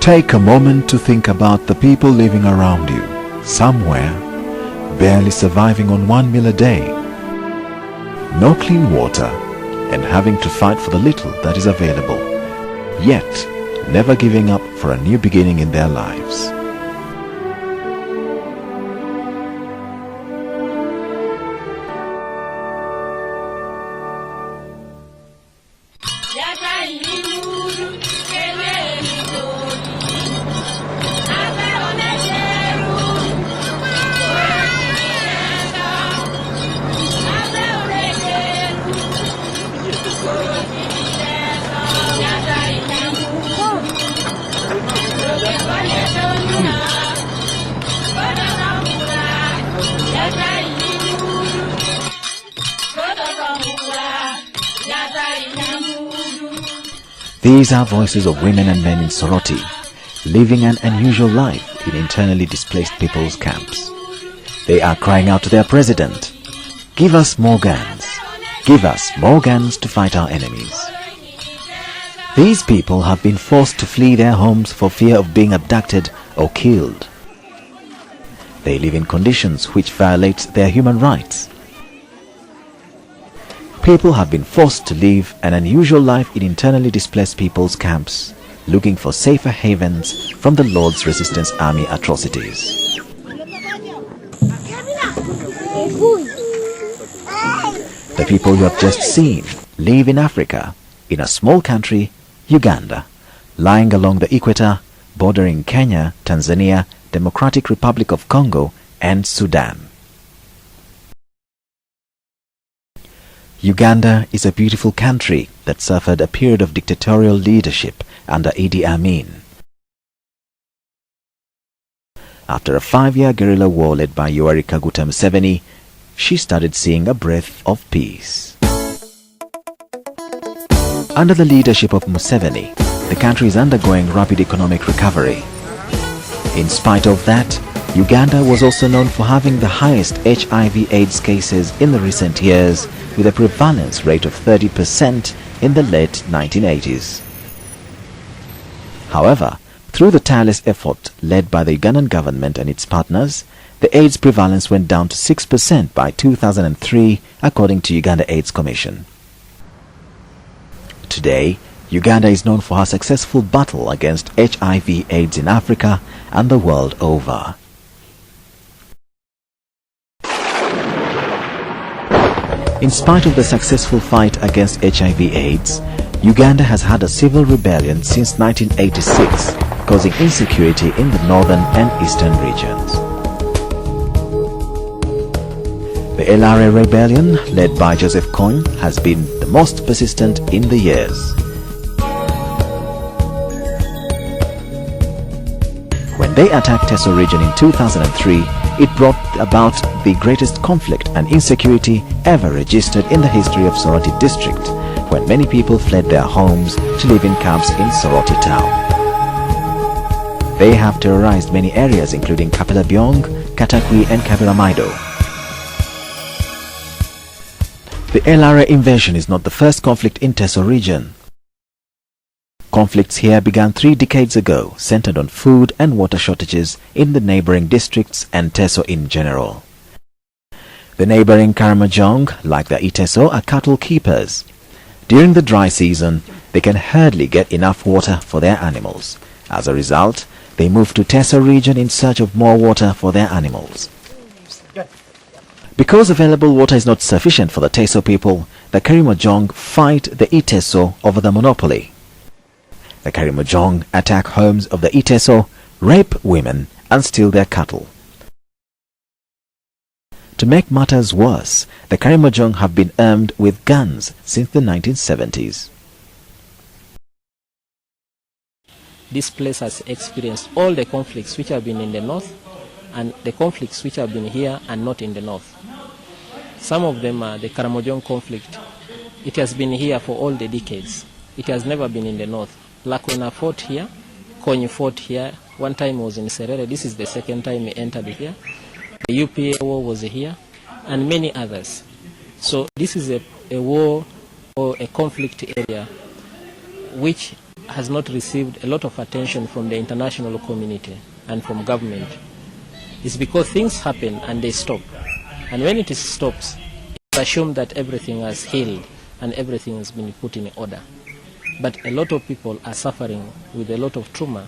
Take a moment to think about the people living around you, somewhere, barely surviving on 1 meal a day, no clean water, and having to fight for the little that is available, yet never giving up for a new beginning in their lives. These are voices of women and men in Soroti, living an unusual life in internally displaced people's camps. They are crying out to their president, "Give us more guns. Give us more guns to fight our enemies." These people have been forced to flee their homes for fear of being abducted or killed. They live in conditions which violate their human rights. People have been forced to live an unusual life in internally displaced people's camps, looking for safer havens from the Lord's Resistance Army atrocities. The people you have just seen live in Africa, in a small country, Uganda, lying along the equator, bordering Kenya, Tanzania, Democratic Republic of Congo, and Sudan. Uganda is a beautiful country that suffered a period of dictatorial leadership under Idi Amin. After a 5-year guerrilla war led by Yoweri Kaguta Museveni, she started seeing a breath of peace. Under the leadership of Museveni, the country is undergoing rapid economic recovery. In spite of that, Uganda was also known for having the highest HIV/AIDS cases in the recent years, with a prevalence rate of 30% in the late 1980s. However, through the tireless effort led by the Ugandan government and its partners, the AIDS prevalence went down to 6% by 2003, according to Uganda AIDS Commission. Today, Uganda is known for her successful battle against HIV/AIDS in Africa and the world over. In spite of the successful fight against HIV/AIDS, Uganda has had a civil rebellion since 1986, causing insecurity in the northern and eastern regions. The LRA rebellion, led by Joseph Kony, has been the most persistent in the years. When they attacked Teso region in 2003, it brought about the greatest conflict and insecurity ever registered in the history of Soroti district, when many people fled their homes to live in camps in Soroti town. They have terrorized many areas including Kapelabyong, Katakwi and Kaviramaido. The LRA invasion is not the first conflict in Teso region. Conflicts here began 3 decades ago, centered on food and water shortages in the neighboring districts and Teso in general. The neighboring Karamojong, like the Iteso, are cattle keepers. During the dry season, they can hardly get enough water for their animals. As a result, they move to Teso region in search of more water for their animals. Because available water is not sufficient for the Teso people, the Karimojong fight the Iteso over the monopoly. The Karimojong attack homes of the Iteso, rape women and steal their cattle. To make matters worse, the Karimojong have been armed with guns since the 1970s. This place has experienced all the conflicts which have been in the north and the conflicts which have been here and not in the north. Some of them are the Karamojong conflict. It has been here for all the decades. It has never been in the north. Lakwena fought here, Kony fought here, one time was in Serere, this is the second time he entered here. The UPA war was here, and many others. So this is a war or a conflict area which has not received a lot of attention from the international community and from government is because things happen and they stop. And when it stops, it's assumed that everything has healed and everything has been put in order. But a lot of people are suffering with a lot of trauma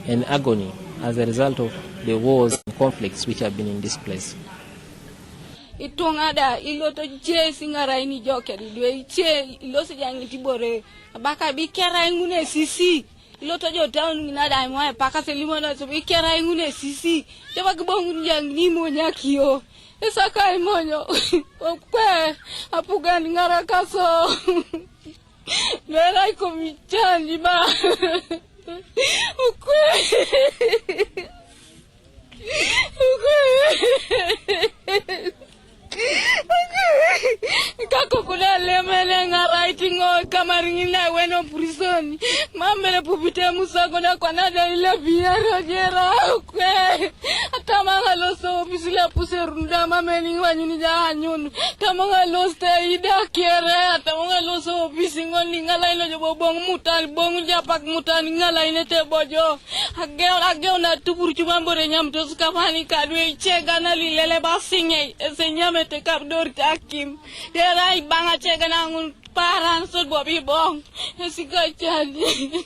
and agony as a result of the wars and conflicts which have been in this place. Itongada iloto je singara ini jokeri dwe che iloso jangi tibore baka bikera ngune sisi iloto jo town nginada mo paka selimono so bikera ngune sisi te bakbongu jangi ni mo nyakio esaka imonyo okwe apugani ngara kaso mera ikomichani ba okwe kako kula lemele ngaraiti ngo kamaringina weno prison mamele pupite musago na kwanada ile biara gera kwe atamanga loso bisila puserunda mameni wanyuni jahanyun tamanga loste ida kere atamanga loso bisingo ningala ilo jobo bong mutal bong japak mutal ningala ile te bojo ageo na tubur chubambore nyamto skafani kadwe chega na lilele basinge esenyame te kapdor takim derai banga chega na ngun paran sud bobi bong esika chani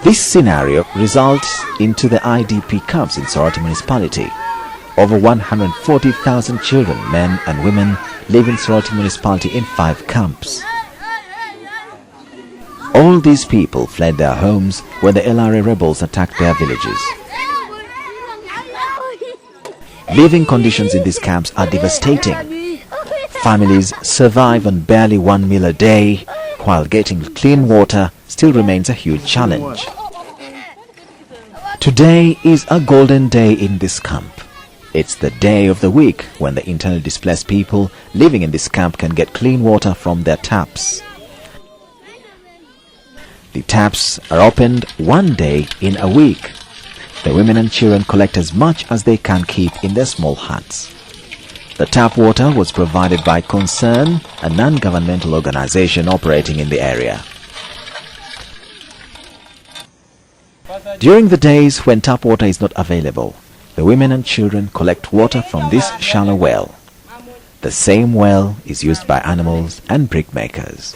This scenario results into the IDP camps in Soroti municipality. Over 140,000 children, men and women live in Soroti municipality in 5 camps. All these people fled their homes when the LRA rebels attacked their villages. Living conditions in these camps are devastating. Families survive on barely 1 meal a day, while getting clean water still remains a huge challenge. Today is a golden day in this camp. It's the day of the week when the internally displaced people living in this camp can get clean water from their taps. The taps are opened one day in a week. The women and children collect as much as they can keep in their small huts. The tap water was provided by Concern, a non-governmental organization operating in the area. During the days when tap water is not available, the women and children collect water from this shallow well. The same well is used by animals and brick makers.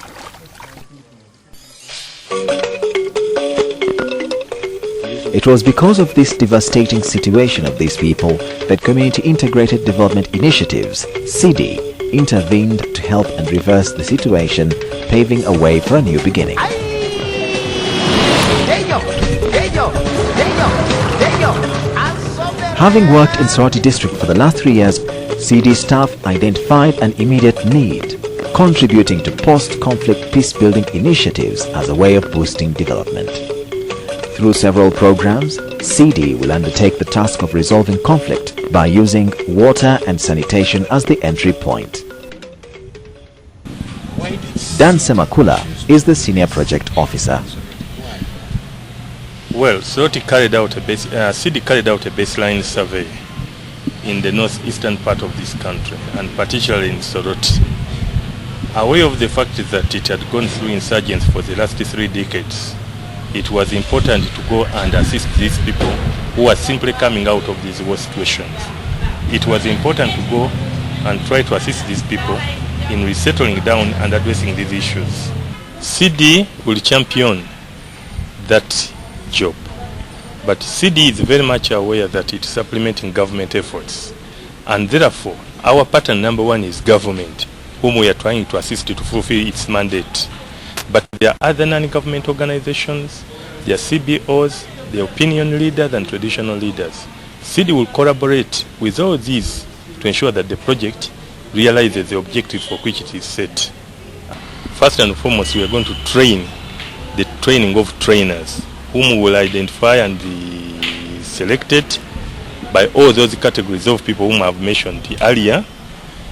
It was because of this devastating situation of these people that Community Integrated Development Initiatives, CIDI, intervened to help and reverse the situation, paving a way for a new beginning. Having worked in Soroti district for the last 3 years, CIDI staff identified an immediate need, contributing to post-conflict peace-building initiatives as a way of boosting development. Through several programs, CIDI will undertake the task of resolving conflict by using water and sanitation as the entry point. Dan Semakula is the senior project officer. Well, CIDI carried out a baseline survey in the northeastern part of this country, and particularly in Soroti. Aware of the fact that it had gone through insurgents for the last 3 decades, it was important to go and assist these people who are simply coming out of these war situations. It was important to go and try to assist these people in resettling down and addressing these issues. CIDI will champion that job, but CIDI is very much aware that it's supplementing government efforts, and therefore our partner number 1 is government, whom we are trying to assist to fulfill its mandate. But there are other non-government organizations, there are CBOs, the opinion leaders and traditional leaders. CIDI will collaborate with all these to ensure that the project realizes the objectives for which it is set. First and foremost, we are going to train the training of trainers, whom we will identify and be selected by all those categories of people whom I have mentioned earlier,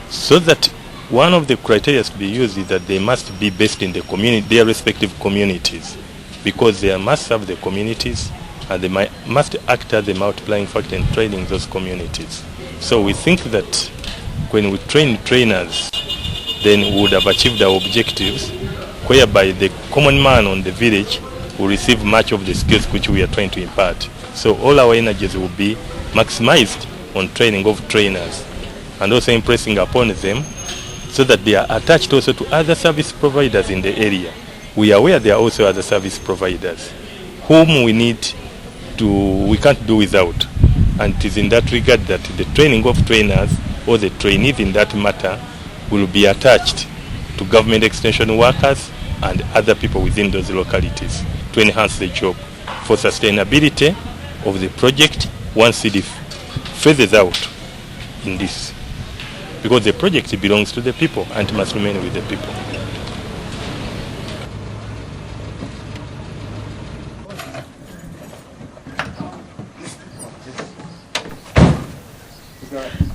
so that one of the criteria to be used is that they must be based in the community, their respective communities, because they must serve the communities and they must act as a multiplying factor in training those communities. So we think that when we train trainers, then we would have achieved our objectives, whereby the common man on the village will receive much of the skills which we are trying to impart. So all our energies will be maximized on training of trainers and also impressing upon them so that they are attached also to other service providers in the area. We are aware there are also other service providers whom we can't do without. And it is in that regard that the training of trainers or the trainees in that matter will be attached to government extension workers and other people within those localities to enhance the job for sustainability of the project once it phases out in this. Because the project belongs to the people and must remain with the people.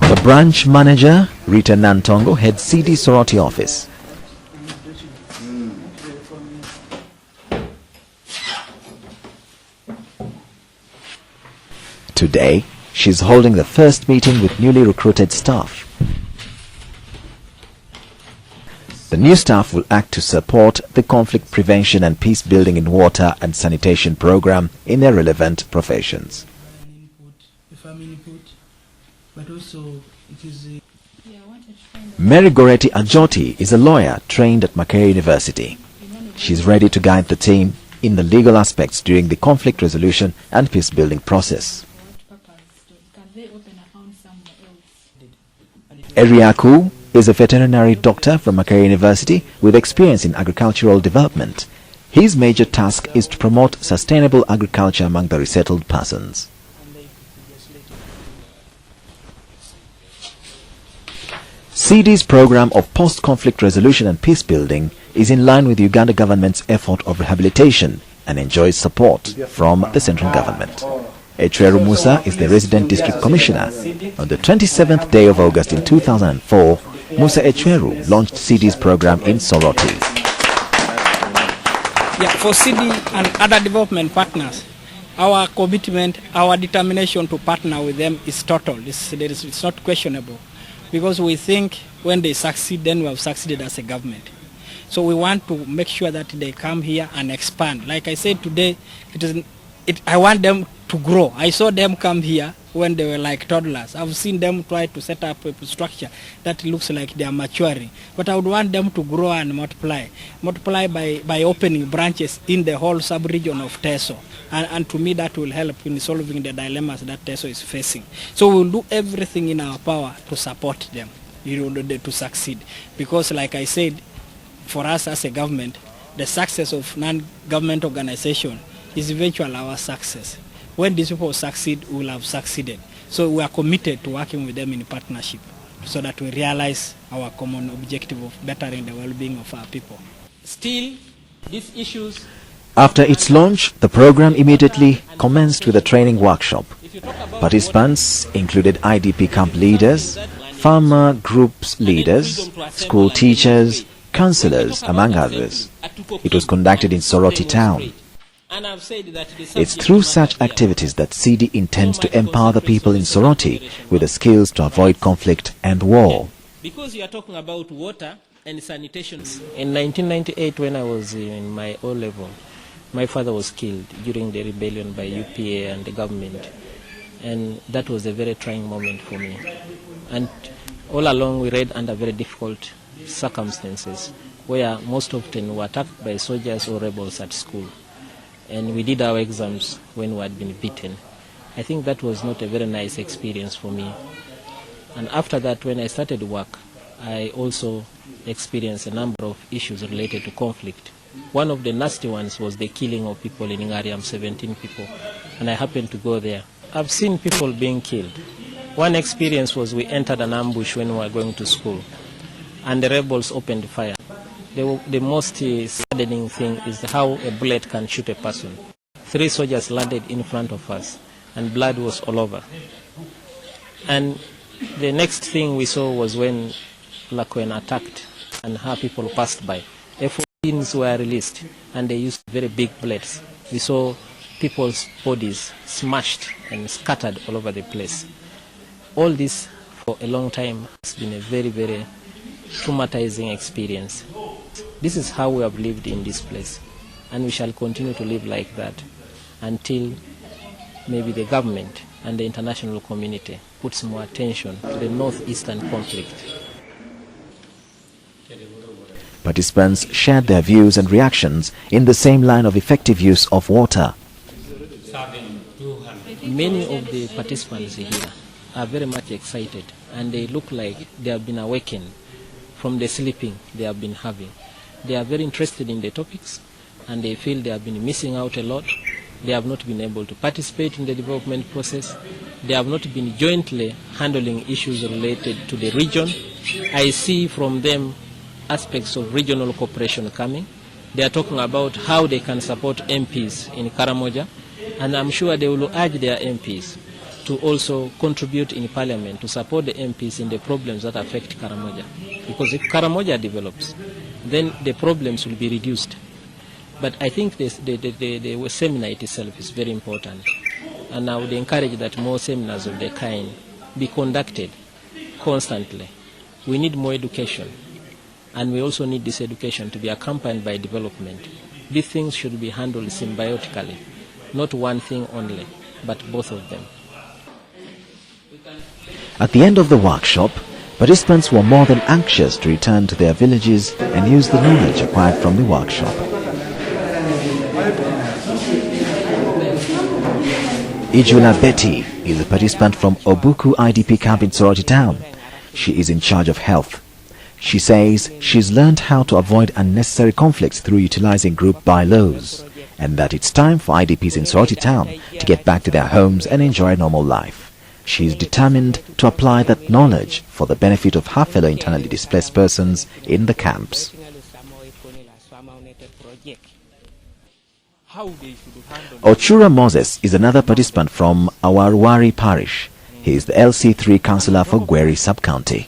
The branch manager, Rita Nantongo, heads CD Soroti office. Today, she's holding the first meeting with newly recruited staff. The new staff will act to support the conflict prevention and peace building in water and sanitation program in their relevant professions. But also it is Mary Goretti Ajoti is a lawyer trained at Makerere University. She is ready to guide the team in the legal aspects during the conflict resolution and peace building process. Eriaku is a veterinary doctor from Makerere University with experience in agricultural development. His major task is to promote sustainable agriculture among the resettled persons. CD's program of post-conflict resolution and peace building is in line with the Uganda government's effort of rehabilitation and enjoys support from the central government. Echweru Musa is the resident district commissioner. On the 27th day of August in 2004, Musa Echweru launched CD's program in Soroti. Yeah, for CD and other development partners, our commitment, our determination to partner with them is total. It's not questionable. Because we think when they succeed, then we have succeeded as a government. So we want to make sure that they come here and expand. Like I said today, I want them to grow. I saw them come here when they were like toddlers. I've seen them try to set up a structure that looks like they are maturing. But I would want them to grow and multiply. Multiply by opening branches in the whole sub-region of Teso. And to me that will help in solving the dilemmas that Teso is facing. So we will do everything in our power to support them, to succeed. Because like I said, for us as a government, the success of non-government organization is eventually our success. When these people succeed, we will have succeeded. So we are committed to working with them in partnership so that we realize our common objective of bettering the well-being of our people. Still, these issues... After its launch, the program immediately commenced with a training workshop. Participants included IDP camp leaders, farmer groups leaders, school teachers, councillors, among others. It was conducted in Soroti town. It's through such activities that CD intends to empower the people in Soroti with the skills to avoid conflict and war. Because you are talking about water and sanitation. In 1998, when I was in my O-level, my father was killed during the rebellion by UPA and the government. And that was a very trying moment for me. And all along we read under very difficult circumstances, where most often we were attacked by soldiers or rebels at school. And we did our exams when we had been beaten. I think that was not a very nice experience for me. And after that, when I started work, I also experienced a number of issues related to conflict. One of the nasty ones was the killing of people in Ingariam, 17 people, and I happened to go there. I've seen people being killed. One experience was we entered an ambush when we were going to school, and the rebels opened fire. The most saddening thing is how a bullet can shoot a person. 3 soldiers landed in front of us, and blood was all over. And the next thing we saw was when Lakwen attacked, and how people passed by. F-14s were released, and they used very big bullets. We saw people's bodies smashed and scattered all over the place. All this for a long time has been a very, very traumatizing experience. This is how we have lived in this place, and we shall continue to live like that until maybe the government and the international community puts more attention to the northeastern conflict. Participants shared their views and reactions in the same line of effective use of water. Many of the participants here are very much excited, and they look like they have been awakened from the sleeping they have been having. They are very interested in the topics, and they feel they have been missing out a lot. They have not been able to participate in the development process. They have not been jointly handling issues related to the region. I see from them aspects of regional cooperation coming. They are talking about how they can support MPs in Karamoja, and I'm sure they will urge their MPs to also contribute in Parliament to support the MPs in the problems that affect Karamoja. Because if Karamoja develops, then the problems will be reduced. But I think the seminar itself is very important, and I would encourage that more seminars of the kind be conducted constantly. We need more education, and we also need this education to be accompanied by development. These things should be handled symbiotically, not one thing only, but both of them. At the end of the workshop, participants were more than anxious to return to their villages and use the knowledge acquired from the workshop. Ijula Betty is a participant from Obuku IDP camp in Soroti town. She is in charge of health. She says she's learned how to avoid unnecessary conflicts through utilizing group bylaws, and that it's time for IDPs in Soroti town to get back to their homes and enjoy normal life. She is determined to apply that knowledge for the benefit of her fellow internally displaced persons in the camps. Ochura Moses is another participant from Awarwari parish. He is the LC3 councillor for Gweri sub-county.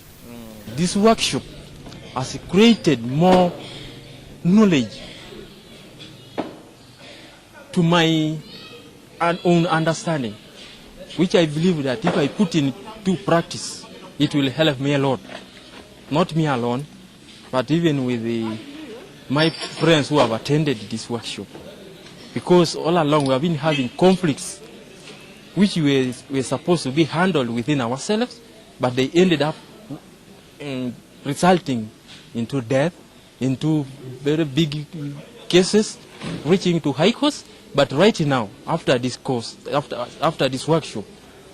This workshop has created more knowledge to my own understanding, which I believe that if I put into practice, it will help me a lot. Not me alone, but even with my friends who have attended this workshop. Because all along we have been having conflicts which were supposed to be handled within ourselves, but they ended up resulting into death, into very big cases, reaching to high costs. But right now, after this course, after this workshop,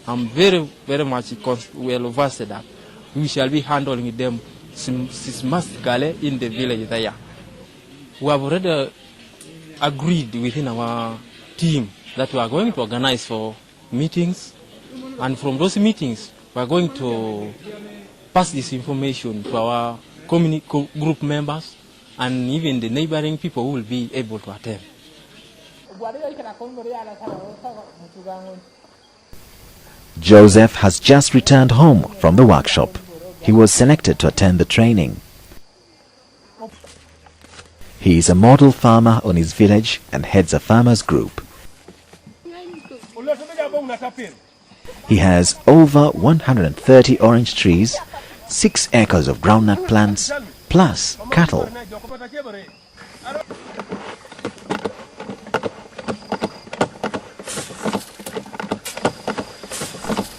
I'm very, very much well versed that we shall be handling them systematically in the village there. We have already agreed within our team that we are going to organize for meetings, and from those meetings we are going to pass this information to our community group members and even the neighboring people who will be able to attend. Joseph has just returned home from the workshop. He was selected to attend the training. He is a model farmer on his village and heads a farmers group. He has over 130 orange trees, 6 acres of groundnut plants, plus cattle.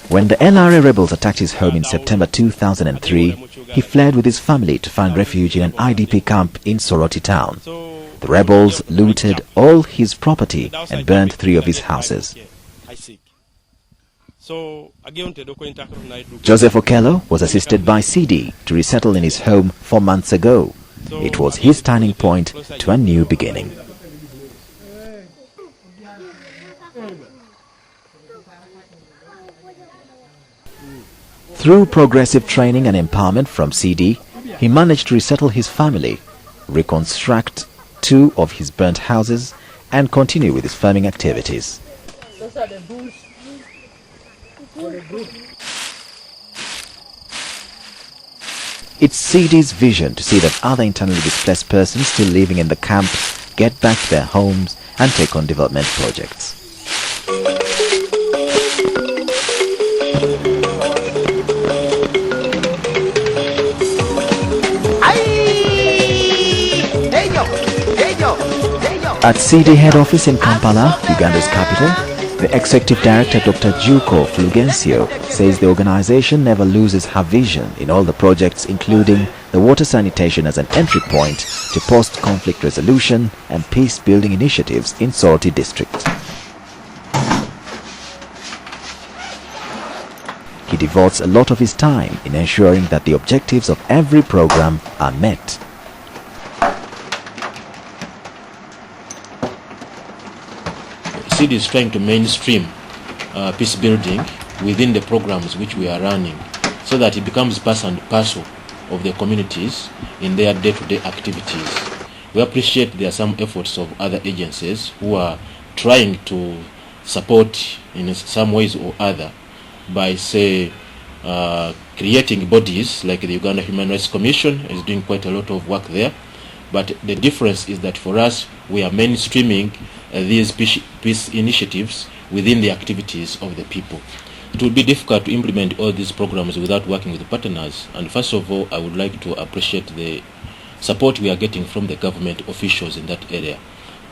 When the LRA rebels attacked his home in September 2003, he fled with his family to find refuge in an IDP camp in Soroti town. The rebels looted all his property and burned 3 of his houses. Joseph Okello was assisted by CD to resettle in his home 4 months ago. It was his turning point to a new beginning. Through progressive training and empowerment from CD, he managed to resettle his family, reconstruct 2 of his burnt houses, and continue with his farming activities. It's CD's vision to see that other internally displaced persons still living in the camp get back to their homes and take on development projects. At CD head office in Kampala, Uganda's capital, the executive director Dr. Juko Fulgencio says the organization never loses her vision in all the projects, including the water sanitation as an entry point to post-conflict resolution and peace-building initiatives in Soroti district. He devotes a lot of his time in ensuring that the objectives of every program are met. CD is trying to mainstream peace building within the programs which we are running, so that it becomes part and parcel of the communities in their day-to-day activities. We appreciate there are some efforts of other agencies who are trying to support in some ways or other by, say, creating bodies like the Uganda Human Rights Commission is doing quite a lot of work there. But the difference is that for us, we are mainstreaming these peace initiatives within the activities of the people. It will be difficult to implement all these programs without working with the partners. And first of all, I would like to appreciate the support we are getting from the government officials in that area.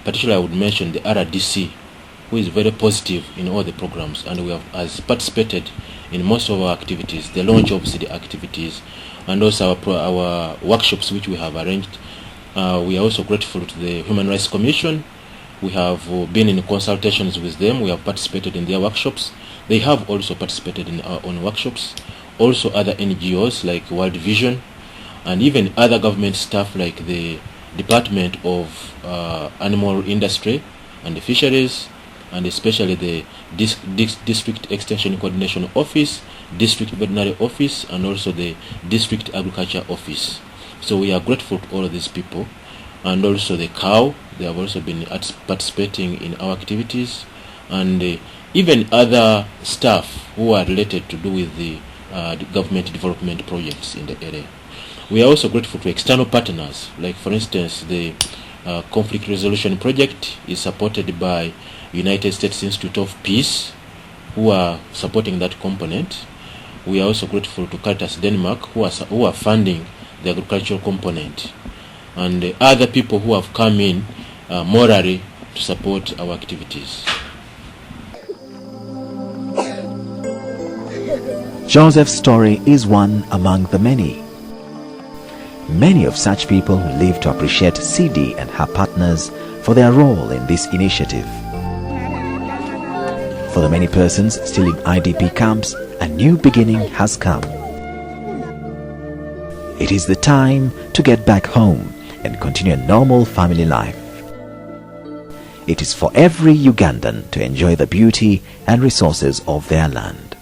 Particularly, I would mention the RDC, who is very positive in all the programs, and we have participated in most of our activities, the launch of CD activities, and also our workshops which we have arranged. We are also grateful to the Human Rights Commission. We have been in consultations with them. We have participated in their workshops. They have also participated in our own workshops. Also other NGOs like World Vision, and even other government staff like the Department of Animal Industry and the Fisheries, and especially the District Extension Coordination Office, District Veterinary Office, and also the District Agriculture Office. So we are grateful to all of these people, and also the COW. They have also been participating in our activities, and even other staff who are related to do with the government development projects in the area. We are also grateful to external partners, like for instance the Conflict Resolution Project is supported by United States Institute of Peace, who are supporting that component. We are also grateful to Caritas Denmark, who are funding the agricultural component, and other people who have come in morally to support our activities. Joseph's story is one among the many. Many of such people live to appreciate CD and her partners for their role in this initiative. For the many persons still in IDP camps, a new beginning has come. It is the time to get back home and continue a normal family life. It is for every Ugandan to enjoy the beauty and resources of their land.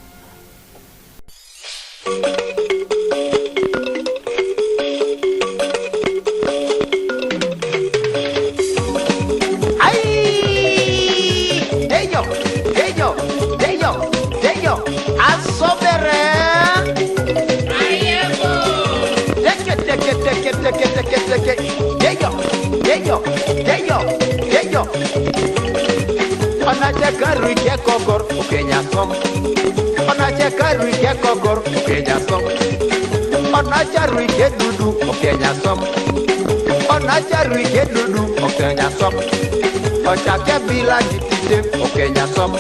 Ochake bila jitite, okenya som.